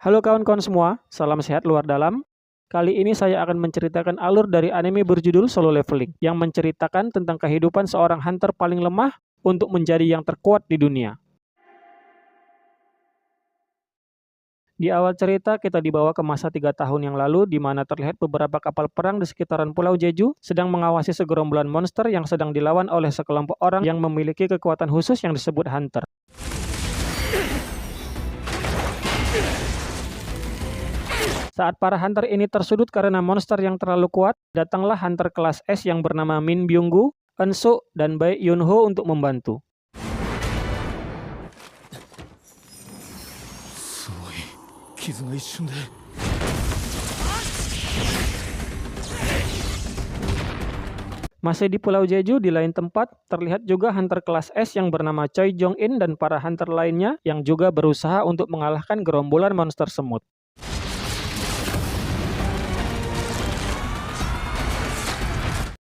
Halo kawan-kawan semua, salam sehat luar dalam. Kali ini saya akan menceritakan alur dari anime berjudul Solo Leveling, yang menceritakan tentang kehidupan seorang hunter paling lemah untuk menjadi yang terkuat di dunia. Di awal cerita, kita dibawa ke masa 3 tahun yang lalu, di mana terlihat beberapa kapal perang di sekitaran Pulau Jeju sedang mengawasi segerombolan monster yang sedang dilawan oleh sekelompok orang yang memiliki kekuatan khusus yang disebut hunter. Saat para hunter ini tersudut karena monster yang terlalu kuat, datanglah hunter kelas S yang bernama Min Byung-gu, Eun-soo, dan Bae Yun-ho untuk membantu. Masih di Pulau Jeju, di lain tempat, terlihat juga hunter kelas S yang bernama Choi Jong-in dan para hunter lainnya yang juga berusaha untuk mengalahkan gerombolan monster semut.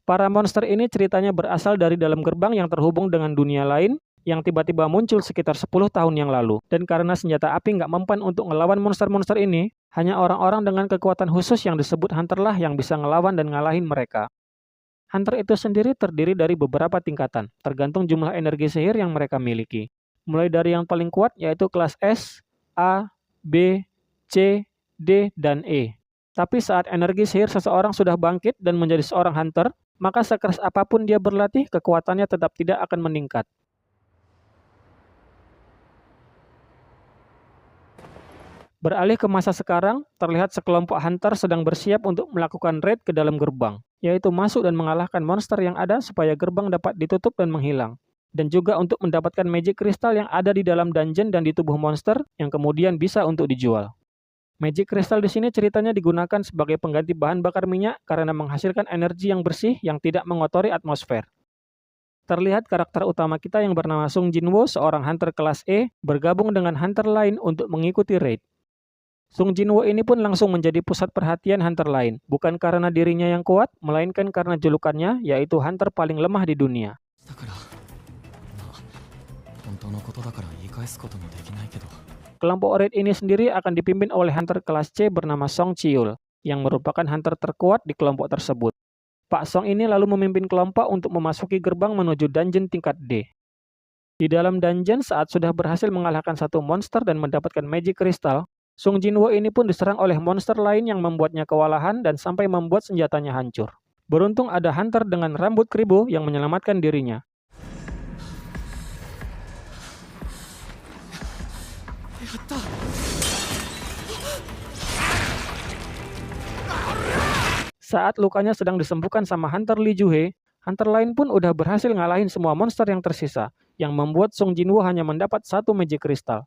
Para monster ini ceritanya berasal dari dalam gerbang yang terhubung dengan dunia lain yang tiba-tiba muncul sekitar 10 tahun yang lalu. Dan karena senjata api nggak mempan untuk ngelawan monster-monster ini, hanya orang-orang dengan kekuatan khusus yang disebut hunter lah yang bisa ngelawan dan ngalahin mereka. Hunter itu sendiri terdiri dari beberapa tingkatan, tergantung jumlah energi sihir yang mereka miliki. Mulai dari yang paling kuat yaitu kelas S, A, B, C, D, dan E. Tapi saat energi sihir seseorang sudah bangkit dan menjadi seorang hunter, maka sekeras apapun dia berlatih, kekuatannya tetap tidak akan meningkat. Beralih ke masa sekarang, terlihat sekelompok hunter sedang bersiap untuk melakukan raid ke dalam gerbang, yaitu masuk dan mengalahkan monster yang ada supaya gerbang dapat ditutup dan menghilang. Dan juga untuk mendapatkan magic crystal yang ada di dalam dungeon dan di tubuh monster yang kemudian bisa untuk dijual. Magic crystal di sini ceritanya digunakan sebagai pengganti bahan bakar minyak karena menghasilkan energi yang bersih yang tidak mengotori atmosfer. Terlihat karakter utama kita yang bernama Sung Jinwoo, seorang hunter kelas E, bergabung dengan hunter lain untuk mengikuti raid. Sung Jinwoo ini pun langsung menjadi pusat perhatian hunter lain, bukan karena dirinya yang kuat, melainkan karena julukannya, yaitu hunter paling lemah di dunia. Kelompok raid ini sendiri akan dipimpin oleh hunter kelas C bernama Song Chiul, yang merupakan hunter terkuat di kelompok tersebut. Pak Song ini lalu memimpin kelompok untuk memasuki gerbang menuju dungeon tingkat D. Di dalam dungeon, saat sudah berhasil mengalahkan satu monster dan mendapatkan magic crystal, Sung Jinwoo ini pun diserang oleh monster lain yang membuatnya kewalahan dan sampai membuat senjatanya hancur. Beruntung ada hunter dengan rambut keribu yang menyelamatkan dirinya. Saat lukanya sedang disembuhkan sama hunter Lee Ju-hee, hunter lain pun udah berhasil ngalahin semua monster yang tersisa, yang membuat Sung Jinwoo hanya mendapat satu magic crystal.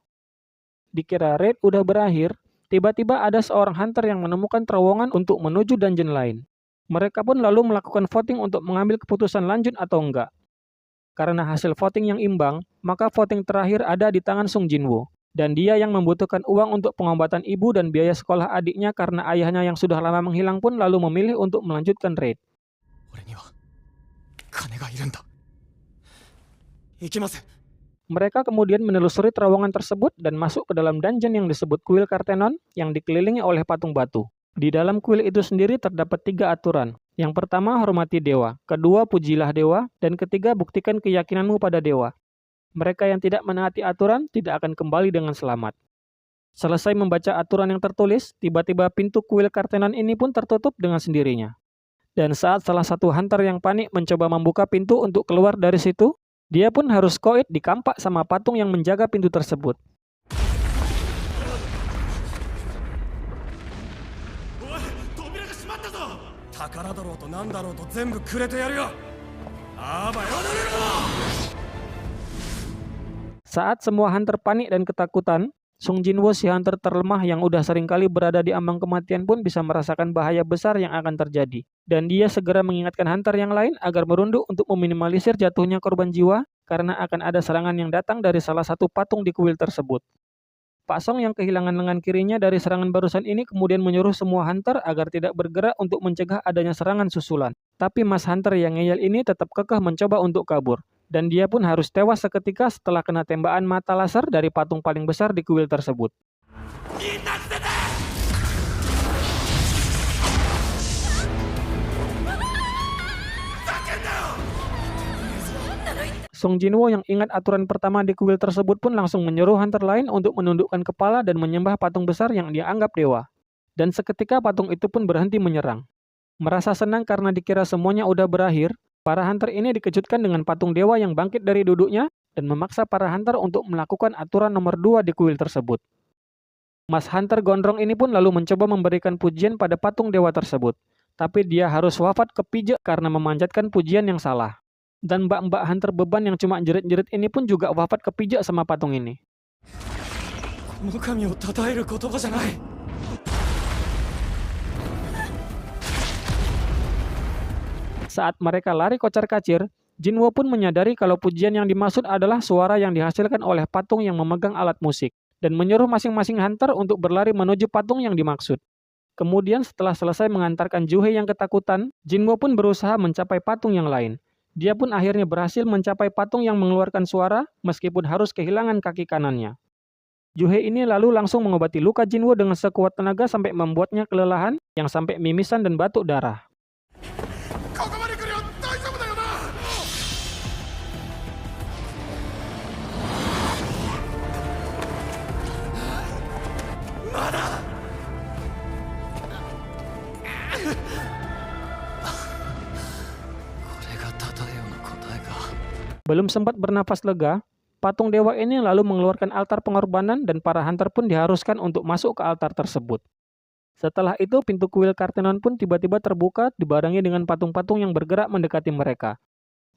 Dikira raid udah berakhir, tiba-tiba ada seorang hunter yang menemukan terowongan untuk menuju dungeon lain. Mereka pun lalu melakukan voting untuk mengambil keputusan lanjut atau enggak. Karena hasil voting yang imbang, maka voting terakhir ada di tangan Sung Jinwoo. Dan dia yang membutuhkan uang untuk pengobatan ibu dan biaya sekolah adiknya karena ayahnya yang sudah lama menghilang pun lalu memilih untuk melanjutkan raid. Mereka kemudian menelusuri terowongan tersebut dan masuk ke dalam dungeon yang disebut Kuil Kartenon yang dikelilingi oleh patung batu. Di dalam kuil itu sendiri terdapat 3 aturan. Yang pertama, hormati dewa. Kedua, pujilah dewa. Dan ketiga, buktikan keyakinanmu pada dewa. Mereka yang tidak menaati aturan tidak akan kembali dengan selamat. Selesai membaca aturan yang tertulis, tiba-tiba pintu kuil Kartenon ini pun tertutup dengan sendirinya. Dan saat salah satu hunter yang panik mencoba membuka pintu untuk keluar dari situ, dia pun harus koit dikampak sama patung yang menjaga pintu tersebut. Saat semua hunter panik dan ketakutan, Sung Jinwoo, si hunter terlemah yang udah seringkali berada di ambang kematian pun bisa merasakan bahaya besar yang akan terjadi. Dan dia segera mengingatkan hunter yang lain agar merunduk untuk meminimalisir jatuhnya korban jiwa karena akan ada serangan yang datang dari salah satu patung di kuil tersebut. Pak Song yang kehilangan lengan kirinya dari serangan barusan ini kemudian menyuruh semua hunter agar tidak bergerak untuk mencegah adanya serangan susulan. Tapi Mas Hunter yang ngeyel ini tetap kekeh mencoba untuk kabur. Dan dia pun harus tewas seketika setelah kena tembakan mata laser dari patung paling besar di kuil tersebut. Song Jinwoo yang ingat aturan pertama di kuil tersebut pun langsung menyuruh hunter lain untuk menundukkan kepala dan menyembah patung besar yang dia anggap dewa. Dan seketika patung itu pun berhenti menyerang. Merasa senang karena dikira semuanya udah berakhir, para hunter ini dikejutkan dengan patung dewa yang bangkit dari duduknya dan memaksa para hunter untuk melakukan aturan nomor 2 di kuil tersebut. Mas Hunter Gondrong ini pun lalu mencoba memberikan pujian pada patung dewa tersebut. Tapi dia harus wafat kepijak karena memanjatkan pujian yang salah. Dan mbak-mbak hunter beban yang cuma jerit-jerit ini pun juga wafat kepijak sama patung ini. Saat mereka lari kocar-kacir, Jinwoo pun menyadari kalau pujian yang dimaksud adalah suara yang dihasilkan oleh patung yang memegang alat musik, dan menyuruh masing-masing hunter untuk berlari menuju patung yang dimaksud. Kemudian setelah selesai mengantarkan Juhei yang ketakutan, Jinwoo pun berusaha mencapai patung yang lain. Dia pun akhirnya berhasil mencapai patung yang mengeluarkan suara meskipun harus kehilangan kaki kanannya. Juhei ini lalu langsung mengobati luka Jinwoo dengan sekuat tenaga sampai membuatnya kelelahan yang sampai mimisan dan batuk darah. Belum sempat bernafas lega, patung dewa ini lalu mengeluarkan altar pengorbanan dan para hunter pun diharuskan untuk masuk ke altar tersebut. Setelah itu pintu kuil Kartenon pun tiba-tiba terbuka dibarengi dengan patung-patung yang bergerak mendekati mereka.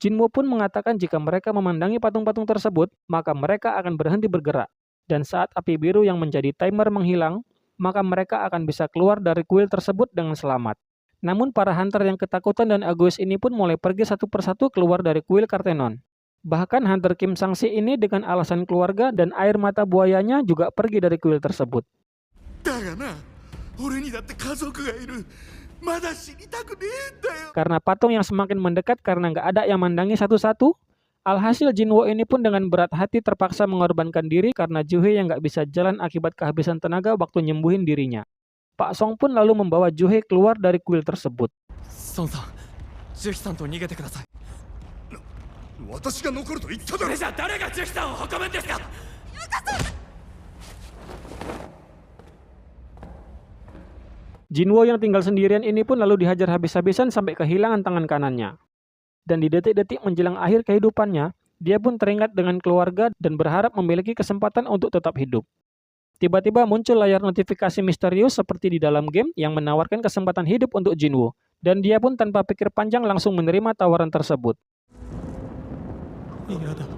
Jinwoo pun mengatakan jika mereka memandangi patung-patung tersebut, maka mereka akan berhenti bergerak. Dan saat api biru yang menjadi timer menghilang, maka mereka akan bisa keluar dari kuil tersebut dengan selamat. Namun para hunter yang ketakutan dan egois ini pun mulai pergi satu persatu keluar dari kuil Kartenon. Bahkan hunter Kim Sang-si ini dengan alasan keluarga dan air mata buayanya juga pergi dari kuil tersebut. Karena patung yang semakin mendekat karena nggak ada yang mandangi satu-satu, alhasil Jinwoo ini pun dengan berat hati terpaksa mengorbankan diri karena Juhei yang nggak bisa jalan akibat kehabisan tenaga waktu nyembuhin dirinya. Pak Song pun lalu membawa Juhei keluar dari kuil tersebut. Song-san, Juhei-san to nigete kudasai. Jinwoo yang tinggal sendirian ini pun lalu dihajar habis-habisan sampai kehilangan tangan kanannya. Dan di detik-detik menjelang akhir kehidupannya, dia pun teringat dengan keluarga dan berharap memiliki kesempatan untuk tetap hidup. Tiba-tiba muncul layar notifikasi misterius seperti di dalam game yang menawarkan kesempatan hidup untuk Jinwoo. Dan dia pun tanpa pikir panjang langsung menerima tawaran tersebut. Iya dah.